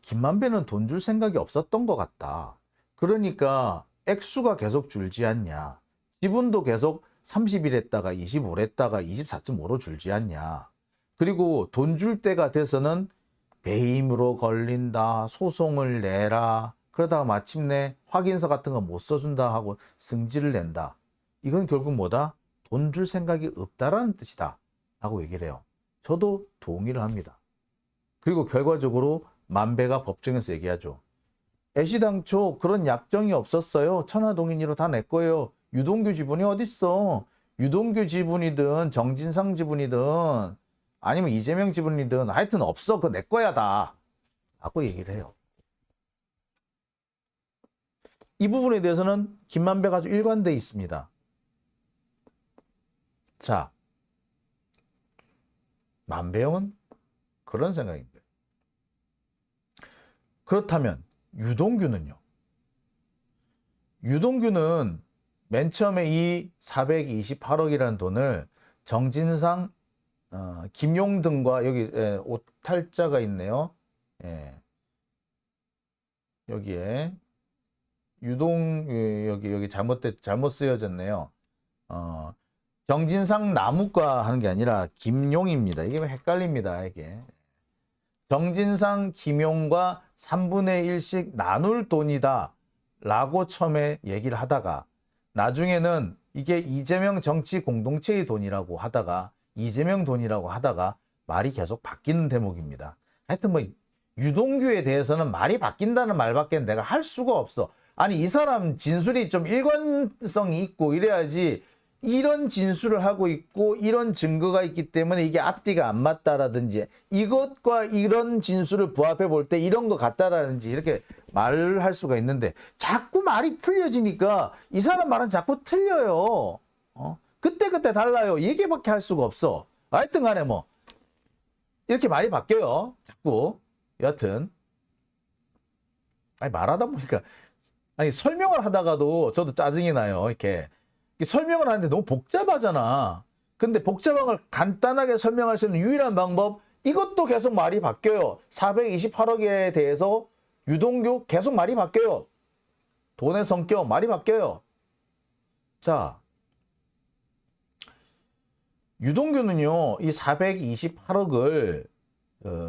김만배는 돈 줄 생각이 없었던 것 같다. 그러니까 액수가 계속 줄지 않냐. 지분도 계속 30일 했다가 25를 했다가 24.5로 줄지 않냐. 그리고 돈 줄 때가 돼서는 배임으로 걸린다, 소송을 내라, 그러다가 마침내 확인서 같은 거 못 써준다 하고 승질을 낸다. 이건 결국 뭐다? 돈 줄 생각이 없다라는 뜻이다 라고 얘기를 해요. 저도 동의를 합니다. 그리고 결과적으로 만배가 법정에서 얘기하죠. 애시당초 그런 약정이 없었어요. 천하동인으로 다 내 거예요. 유동규 지분이 어딨어. 유동규 지분이든 정진상 지분이든 아니면 이재명 지분이든 하여튼 없어. 그거 내 거야 다. 라고 얘기를 해요. 이 부분에 대해서는 김만배가 아주 일관되어 있습니다. 자, 만배영은 그런 생각인 거예요. 그렇다면 유동규는요? 유동규는 맨 처음에 이 428억이라는 돈을 정진상, 김용 등과 여기 오탈자가 있네요. 여기에 여기 잘못 쓰여졌네요. 정진상 나무과 하는 게 아니라 김용입니다. 이게 헷갈립니다. 이게 정진상 김용과 3분의 1씩 나눌 돈이다 라고 처음에 얘기를 하다가 나중에는 이게 이재명 정치 공동체의 돈이라고 하다가 이재명 돈이라고 하다가 말이 계속 바뀌는 대목입니다. 하여튼 뭐 유동규에 대해서는 말이 바뀐다는 말밖에 내가 할 수가 없어. 아니 이 사람 진술이 좀 일관성이 있고 이래야지 이런 진술을 하고 있고 이런 증거가 있기 때문에 이게 앞뒤가 안 맞다라든지 이것과 이런 진술을 부합해 볼 때 이런 거 같다라든지 이렇게 말을 할 수가 있는데 자꾸 말이 틀려지니까 이 사람 말은 자꾸 틀려요. 그때그때 달라요. 얘기밖에 할 수가 없어. 하여튼 간에 뭐 이렇게 말이 바뀌어요. 자꾸. 여하튼 아니 말하다 보니까 아니 설명을 하다가도 저도 짜증이 나요. 이렇게 설명을 하는데 너무 복잡하잖아. 근데 복잡한 걸 간단하게 설명할 수 있는 유일한 방법, 이것도 계속 말이 바뀌어요. 428억에 대해서 유동규 계속 말이 바뀌어요. 돈의 성격 말이 바뀌어요. 자, 유동규는요 이 428억을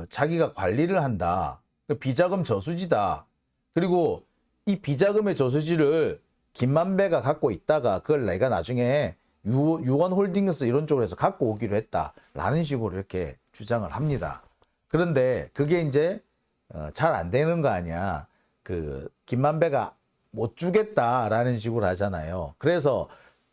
자기가 관리를 한다. 비자금 저수지다. 그리고 이 비자금의 저수지를 김만배가 갖고 있다가 그걸 내가 나중에 유원홀딩스 이런 쪽으로 해서 갖고 오기로 했다라는 식으로 이렇게 주장을 합니다. 그런데 그게 이제 잘 안 되는 거 아니야. 그 김만배가 못 주겠다라는 식으로 하잖아요. 그래서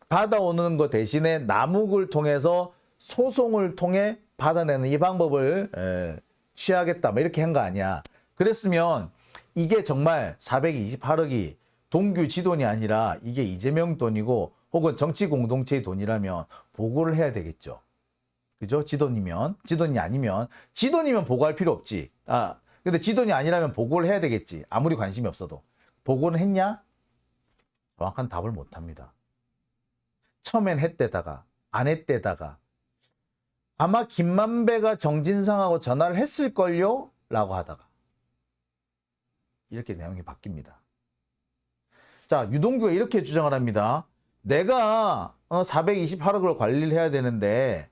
받아오는 거 대신에 남욱을 통해서 소송을 통해 받아내는 이 방법을 취하겠다 뭐 이렇게 한 거 아니야. 그랬으면 이게 정말 428억이 동규 지 돈이 아니라 이게 이재명 돈이고 혹은 정치 공동체의 돈이라면 보고를 해야 되겠죠. 그죠? 지 돈이 아니면 보고할 필요 없지. 근데 지 돈이 아니라면 보고를 해야 되겠지. 아무리 관심이 없어도. 보고는 했냐? 정확한 답을 못 합니다. 처음엔 했대다가 안 했대다가 아마 김만배가 정진상하고 전화를 했을걸요? 라고 하다가 이렇게 내용이 바뀝니다. 자, 유동규가 이렇게 주장을 합니다. 내가 428억을 관리를 해야 되는데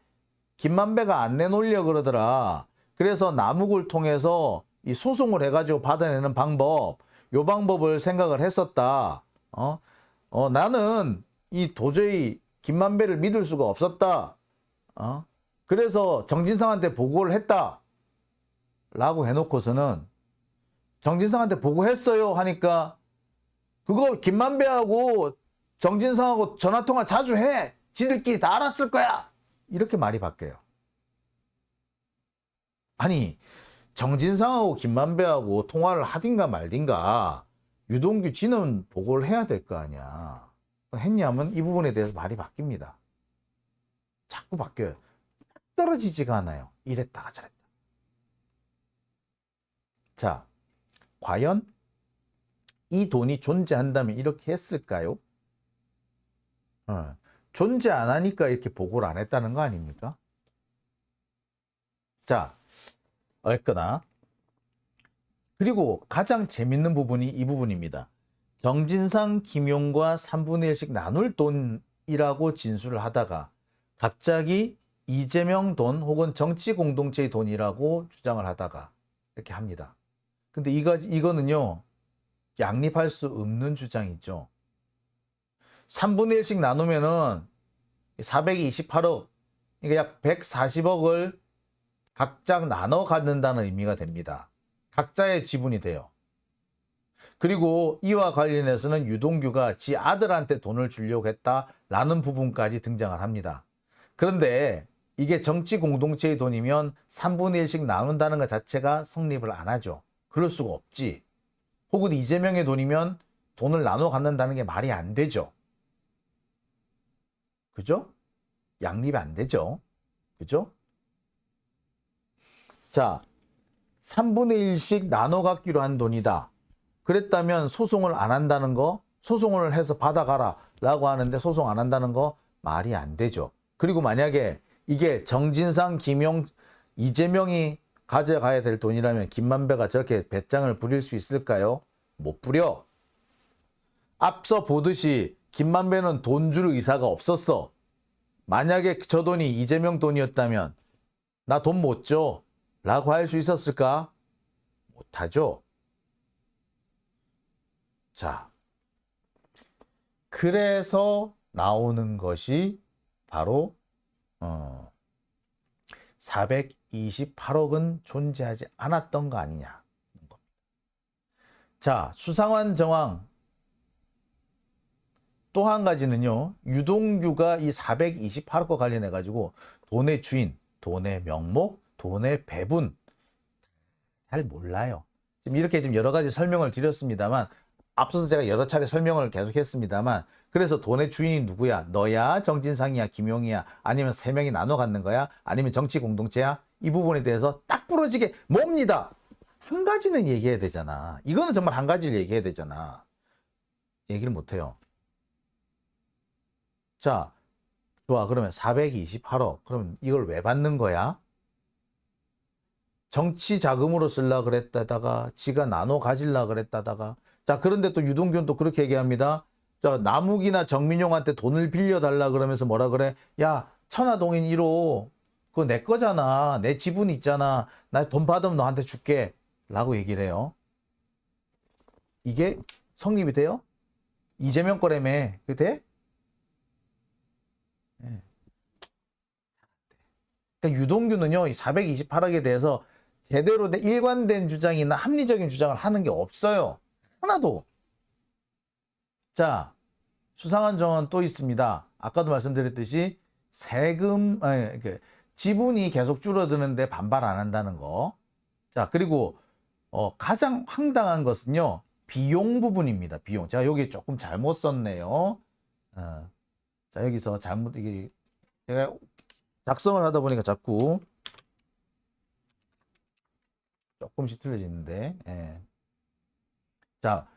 김만배가 안 내놓으려 그러더라. 그래서 남욱을 통해서 이 소송을 해가지고 받아내는 방법, 요 방법을 생각을 했었다. 나는 이 도저히 김만배를 믿을 수가 없었다. 그래서 정진상한테 보고를 했다. 라고 해놓고서는 정진상한테 보고했어요 하니까 그거 김만배하고 정진상하고 전화통화 자주 해. 지들끼리 다 알았을 거야. 이렇게 말이 바뀌어요. 아니 정진상하고 김만배하고 통화를 하든가 말든가 유동규 지는 보고를 해야 될 거 아니야. 했냐면 이 부분에 대해서 말이 바뀝니다. 자꾸 바뀌어요. 떨어지지가 않아요. 이랬다가 저랬다. 자, 과연 이 돈이 존재한다면 이렇게 했을까요? 존재 안 하니까 이렇게 보고를 안 했다는 거 아닙니까? 자, 어쨌거나 그리고 가장 재밌는 부분이 이 부분입니다. 정진상, 김용과 3분의 1씩 나눌 돈이라고 진술을 하다가 갑자기 이재명 돈 혹은 정치 공동체의 돈이라고 주장을 하다가 이렇게 합니다. 근데 이거는요, 양립할 수 없는 주장이죠. 3분의 1씩 나누면은 428억, 그러니까 약 140억을 각자 나눠 갖는다는 의미가 됩니다. 각자의 지분이 돼요. 그리고 이와 관련해서는 유동규가 지 아들한테 돈을 주려고 했다라는 부분까지 등장을 합니다. 그런데 이게 정치 공동체의 돈이면 3분의 1씩 나눈다는 것 자체가 성립을 안 하죠. 그럴 수가 없지. 혹은 이재명의 돈이면 돈을 나눠 갖는다는 게 말이 안 되죠. 그죠? 양립이 안 되죠. 그죠? 자, 3분의 1씩 나눠 갖기로 한 돈이다. 그랬다면 소송을 안 한다는 거, 소송을 해서 받아가라 라고 하는데 소송 안 한다는 거 말이 안 되죠. 그리고 만약에 이게 정진상, 김용, 이재명이 가져가야 될 돈이라면 김만배가 저렇게 배짱을 부릴 수 있을까요? 못 부려. 앞서 보듯이 김만배는 돈 줄 의사가 없었어. 만약에 저 돈이 이재명 돈이었다면 나 돈 못 줘 라고 할 수 있었을까? 못하죠. 자, 그래서 나오는 것이 바로 428억은 존재하지 않았던 거 아니냐. 자, 수상한 정황 또 한 가지는요. 유동규가 이 428억과 관련해 가지고 돈의 주인, 돈의 명목, 돈의 배분 잘 몰라요. 지금 이렇게 지금 여러 가지 설명을 드렸습니다만 앞서서 제가 여러 차례 설명을 계속했습니다만 그래서 돈의 주인이 누구야? 너야? 정진상이야? 김용이야? 아니면 세 명이 나눠 갖는 거야? 아니면 정치 공동체야? 이 부분에 대해서 딱 부러지게 뭡니다. 한 가지는 얘기해야 되잖아. 이거는 정말 한 가지를 얘기해야 되잖아. 얘기를 못해요. 자, 좋아. 그러면 428억. 그럼 이걸 왜 받는 거야? 정치 자금으로 쓰려고 그랬다다가 지가 나눠 가질라 그랬다다가 자, 그런데 또 유동규는 또 그렇게 얘기합니다. 자, 남욱이나 정민용한테 돈을 빌려달라 그러면서 뭐라 그래? 야, 천화동인 1호 그거 내 거잖아. 내 지분 있잖아. 나 돈 받으면 너한테 줄게. 라고 얘기를 해요. 이게 성립이 돼요? 이재명 거라며. 그게 돼? 네. 그러니까 유동규는요, 이 428억에 대해서 제대로 된 일관된 주장이나 합리적인 주장을 하는 게 없어요. 하나도. 자, 수상한 정황은 또 있습니다. 아까도 말씀드렸듯이 세금, 지분이 계속 줄어드는데 반발 안 한다는 거. 자, 그리고 가장 황당한 것은요, 비용 부분입니다. 비용. 제가 여기 조금 잘못 썼네요. 자, 여기서 이게 제가 작성을 하다 보니까 자꾸 조금씩 틀려지는데. 예. 자,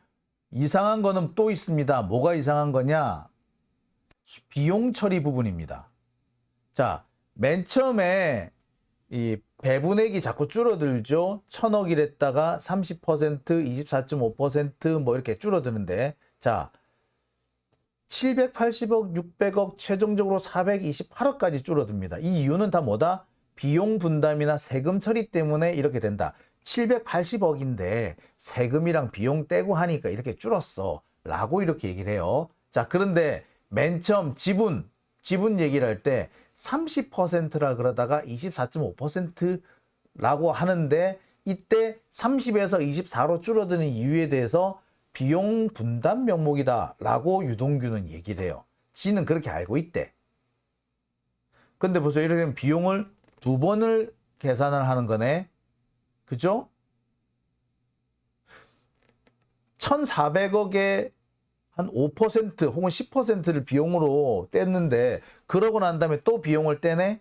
이상한 거는 또 있습니다. 뭐가 이상한 거냐? 비용 처리 부분입니다. 자, 맨 처음에 이 배분액이 자꾸 줄어들죠. 1000억이랬다가 30%, 24.5% 이렇게 줄어드는데, 자, 780억, 600억, 최종적으로 428억까지 줄어듭니다. 이 이유는 다 뭐다? 비용 분담이나 세금 처리 때문에 이렇게 된다. 780억인데 세금이랑 비용 떼고 하니까 이렇게 줄었어. 라고 이렇게 얘기를 해요. 자, 그런데 맨 처음 지분 얘기를 할 때 30%라 그러다가 24.5%라고 하는데 이때 30에서 24로 줄어드는 이유에 대해서 비용 분담 명목이다 라고 유동규는 얘기를 해요. 지는 그렇게 알고 있대. 근데 벌써 이렇게 되면 비용을 두 번을 계산을 하는 거네. 그죠? 1,400억에 한 5% 혹은 10%를 비용으로 뗐는데 그러고 난 다음에 또 비용을 떼네?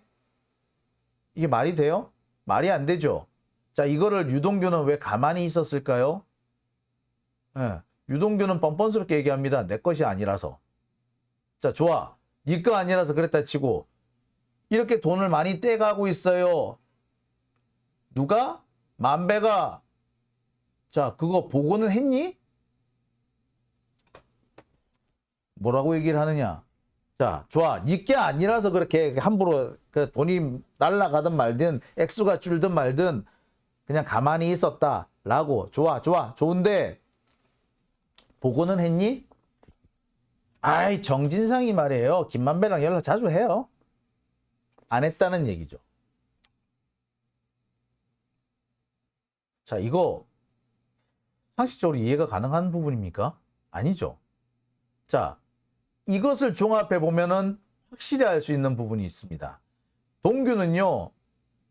이게 말이 돼요? 말이 안 되죠. 자, 이거를 유동규는 왜 가만히 있었을까요? 예, 유동규는 뻔뻔스럽게 얘기합니다. 내 것이 아니라서. 자, 좋아. 네 거 아니라서 그랬다 치고 이렇게 돈을 많이 떼가고 있어요. 누가? 만배가. 자, 그거 보고는 했니? 뭐라고 얘기를 하느냐? 자, 좋아. 네 게 아니라서 그렇게 함부로 돈이 날아가든 말든 액수가 줄든 말든 그냥 가만히 있었다 라고. 좋아, 좋아, 좋은데 보고는 했니? 아이, 정진상이 말이에요. 김만배랑 연락 자주 해요. 안 했다는 얘기죠. 자, 이거 상식적으로 이해가 가능한 부분입니까? 아니죠. 자, 이것을 종합해 보면은 확실히 알 수 있는 부분이 있습니다. 동규는요,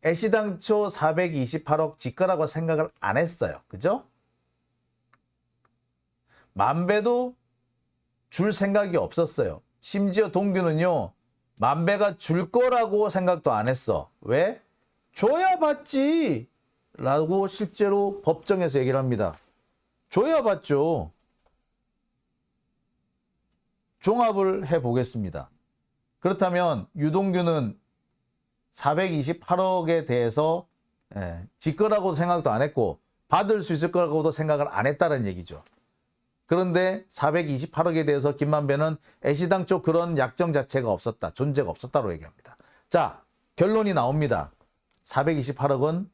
애시당초 428억 지 거라고 생각을 안 했어요. 그죠? 만배도 줄 생각이 없었어요. 심지어 동규는요, 만배가 줄 거라고 생각도 안 했어. 왜? 줘야 받지 라고 실제로 법정에서 얘기를 합니다. 줘야 받죠. 종합을 해보겠습니다. 그렇다면 유동규는 428억에 대해서 지 거라고 생각도 안 했고 받을 수 있을 거라고도 생각을 안 했다는 얘기죠. 그런데 428억에 대해서 김만배는 애시당초 그런 약정 자체가 없었다. 존재가 없었다고 얘기합니다. 자, 결론이 나옵니다. 428억은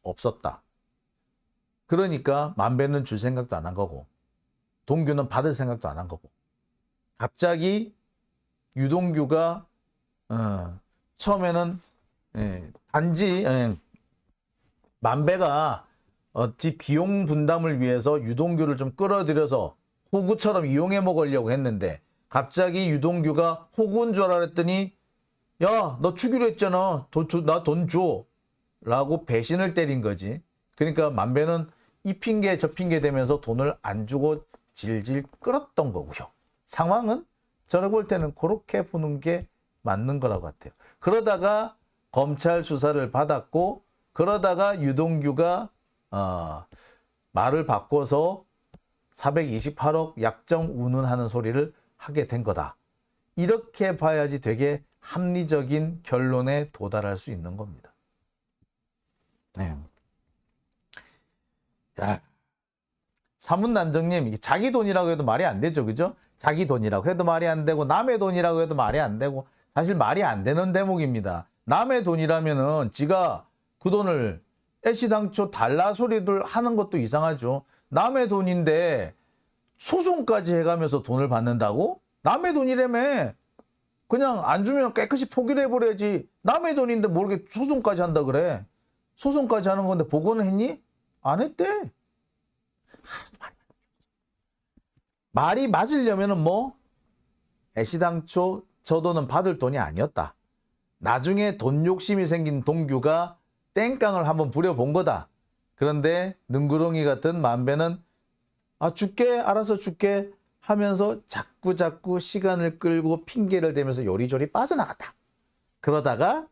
없었다. 그러니까 만배는 줄 생각도 안 한 거고 동규는 받을 생각도 안 한 거고 갑자기 유동규가 처음에는 단지 만배가 비용 분담을 위해서 유동규를 좀 끌어들여서 호구처럼 이용해 먹으려고 했는데 갑자기 유동규가 호구인 줄 알았더니 야, 너 주기로 했잖아. 나 돈 줘. 라고 배신을 때린 거지. 그러니까 만배는 이 핑계 저 핑계 대면서 돈을 안 주고 질질 끌었던 거고요. 상황은 저를 볼 때는 그렇게 보는 게 맞는 거라고 같아요. 그러다가 검찰 수사를 받았고 그러다가 유동규가 말을 바꿔서 428억 약정 운운하는 소리를 하게 된 거다. 이렇게 봐야지 되게 합리적인 결론에 도달할 수 있는 겁니다. 네. 야, 사문난정님, 자기 돈이라고 해도 말이 안 되죠, 그죠? 자기 돈이라고 해도 말이 안 되고 남의 돈이라고 해도 말이 안 되고 사실 말이 안 되는 대목입니다. 남의 돈이라면은 지가 그 돈을 애시당초 달라 소리를 하는 것도 이상하죠. 남의 돈인데 소송까지 해가면서 돈을 받는다고? 남의 돈이라며. 그냥 안 주면 깨끗이 포기를 해버려야지. 남의 돈인데 모르게 소송까지 한다 그래. 소송까지 하는 건데 보고는 했니? 안 했대. 말이 맞으려면은 뭐 애시당초 저 돈은 받을 돈이 아니었다. 나중에 돈 욕심이 생긴 동규가 땡깡을 한번 부려본 거다. 그런데 능구렁이 같은 만배는 줄게, 알아서 줄게 하면서 자꾸 시간을 끌고 핑계를 대면서 요리조리 빠져나갔다. 그러다가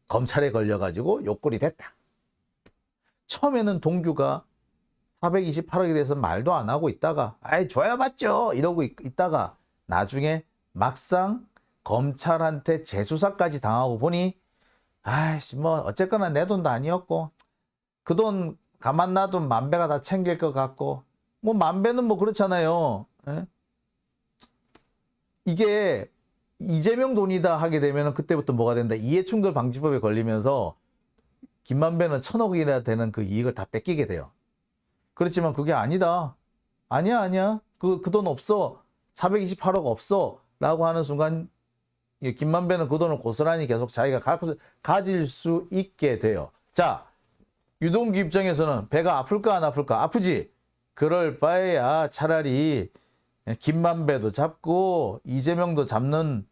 검찰에 걸려가지고 욕골이 됐다. 처음에는 동규가 428억에 대해서 말도 안 하고 있다가 줘야 받죠 이러고 있다가 나중에 막상 검찰한테 재수사까지 당하고 보니 뭐 어쨌거나 내 돈도 아니었고 그 돈 가만 놔두면 만배가 다 챙길 것 같고 뭐 만배는 뭐 그렇잖아요. 에? 이게 이재명 돈이다 하게 되면 그때부터 뭐가 된다. 이해충돌 방지법에 걸리면서 김만배는 1,000억이나 되는 그 이익을 다 뺏기게 돼요. 그렇지만 그게 아니다. 아니야. 그 돈 없어. 428억 없어. 라고 하는 순간 김만배는 그 돈을 고스란히 계속 자기가 가질 수 있게 돼요. 자, 유동규 입장에서는 배가 아플까 안 아플까? 아프지. 그럴 바에야 차라리 김만배도 잡고 이재명도 잡는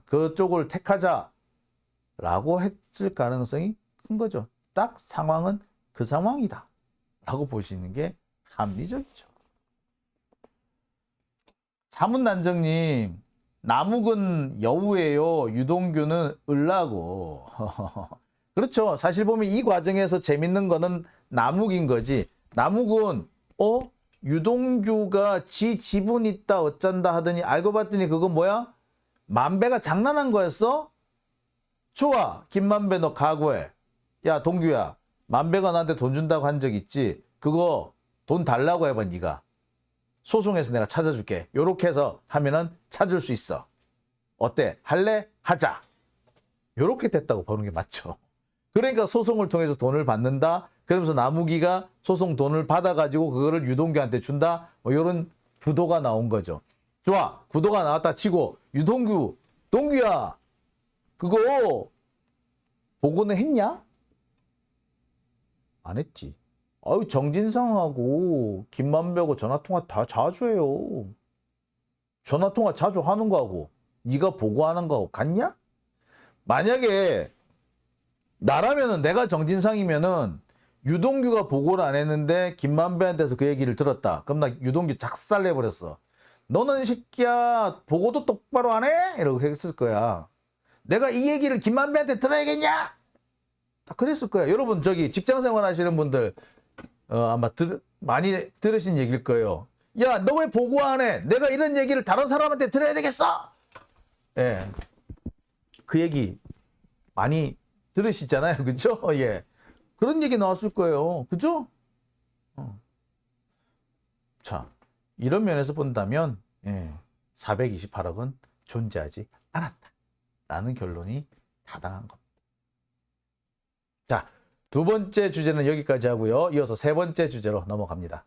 그쪽을 택하자라고 했을 가능성이 큰 거죠. 딱 상황은 그 상황이다 라고 보시는 게 합리적이죠. 사문난정님, 남욱은 여우예요. 유동규는 을라고. 그렇죠. 사실 보면 이 과정에서 재밌는 거는 남욱인 거지. 남욱은 유동규가 지 지분 있다 어쩐다 하더니 알고 봤더니 그건 뭐야? 만배가 장난한 거였어? 좋아. 김만배 너 각오해. 야 동규야. 만배가 나한테 돈 준다고 한 적 있지? 그거 돈 달라고 해봐 네가. 소송해서 내가 찾아줄게. 요렇게 해서 하면은 찾을 수 있어. 어때? 할래? 하자. 요렇게 됐다고 보는 게 맞죠. 그러니까 소송을 통해서 돈을 받는다. 그러면서 남욱이가 소송 돈을 받아가지고 그거를 유동규한테 준다. 뭐 이런 구도가 나온 거죠. 좋아. 구도가 나왔다 치고 유동규, 동규야. 그거 보고는 했냐? 안 했지. 아유 정진상하고 김만배하고 전화통화 다 자주 해요. 전화통화 자주 하는 거하고 네가 보고하는 거하고 같냐? 만약에 나라면은 내가 정진상이면은 유동규가 보고를 안 했는데 김만배한테서 그 얘기를 들었다. 그럼 나 유동규 작살내버렸어. 너는 이 새끼야 보고도 똑바로 안 해? 이러고 했을 거야. 내가 이 얘기를 김만배한테 들어야겠냐? 다 그랬을 거야. 여러분 저기 직장생활 하시는 분들 아마 많이 들으신 얘기일 거예요. 야, 너 왜 보고 안 해? 내가 이런 얘기를 다른 사람한테 들어야 되겠어? 예. 그 얘기 많이 들으시잖아요. 그죠? 예. 그런 얘기 나왔을 거예요. 그죠? 자, 이런 면에서 본다면, 428억은 존재하지 않았다. 라는 결론이 타당한 겁니다. 자, 두 번째 주제는 여기까지 하고요. 이어서 세 번째 주제로 넘어갑니다.